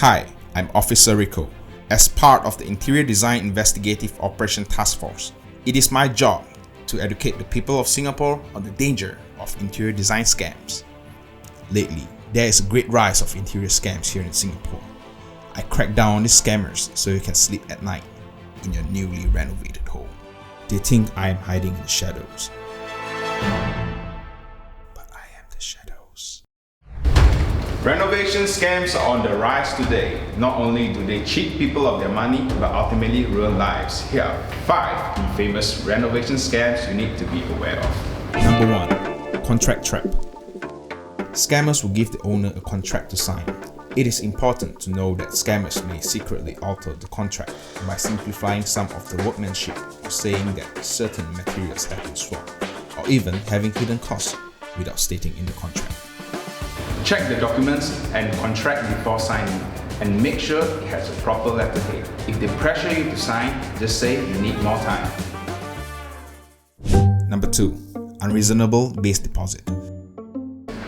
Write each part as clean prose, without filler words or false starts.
Hi, I'm Officer Rico. As part of the Interior Design Investigative Operation Task Force, it is my job to educate the people of Singapore on the danger of interior design scams. Lately, there is a great rise of interior scams here in Singapore. I crack down on these scammers so you can sleep at night in your newly renovated home. They think I am hiding in the shadows. But I am the shadows. Renovation scams are on the rise today. Not only do they cheat people of their money, but ultimately ruin lives. Here are 5 infamous renovation scams you need to be aware of. Number 1. Contract trap. Scammers will give the owner a contract to sign. It is important to know that scammers may secretly alter the contract by simplifying some of the workmanship or saying that certain materials have been swapped, or even having hidden costs without stating in the contract. Check the documents and contract before signing and make sure it has a proper letterhead. If they pressure you to sign, just say you need more time. Number 2. Unreasonable base deposit.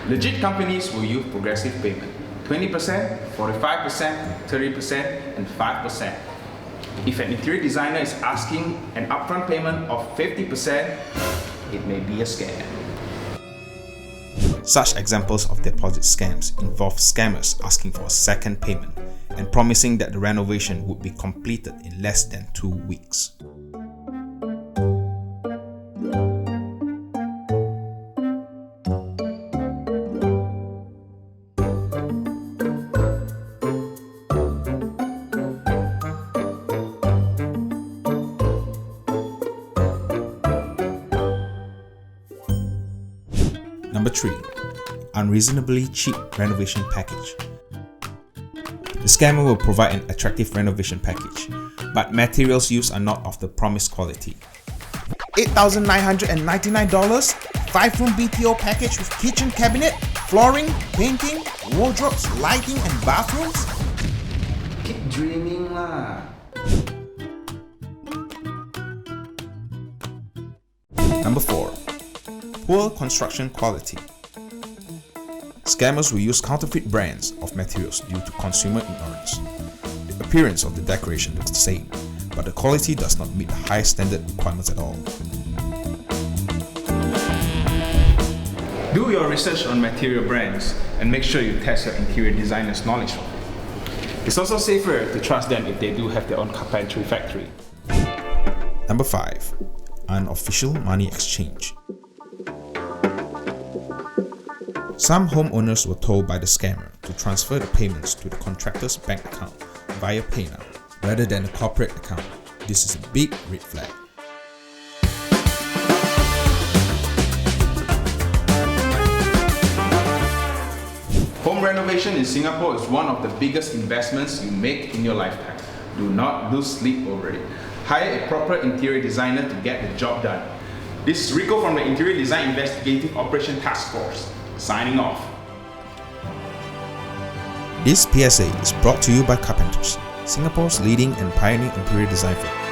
Legit companies will use progressive payment. 20%, 45%, 30%, and 5%. If an interior designer is asking an upfront payment of 50%, it may be a scam. Such examples of deposit scams involve scammers asking for a second payment and promising that the renovation would be completed in less than 2 weeks. Number 3. Unreasonably cheap renovation package. The scammer will provide an attractive renovation package, but materials used are not of the promised quality. $8,999? 5-room BTO package with kitchen cabinet, flooring, painting, wardrobes, lighting and bathrooms? Keep dreaming lah. Number 4. Poor construction quality. Scammers will use counterfeit brands of materials due to consumer ignorance. The appearance of the decoration looks the same, but the quality does not meet the high standard requirements at all. Do your research on material brands and make sure you test your interior designer's knowledge of it. It's also safer to trust them if they do have their own carpentry factory. Number 5. Unofficial money exchange. Some homeowners were told by the scammer to transfer the payments to the contractor's bank account via PayNow rather than a corporate account. This is a big red flag. Home renovation in Singapore is one of the biggest investments you make in your lifetime. Do not lose sleep over it. Hire a proper interior designer to get the job done. This is Rico from the Interior Design Investigative Operation Task Force, signing off. This PSA is brought to you by Carpenters, Singapore's leading and pioneering interior design firm.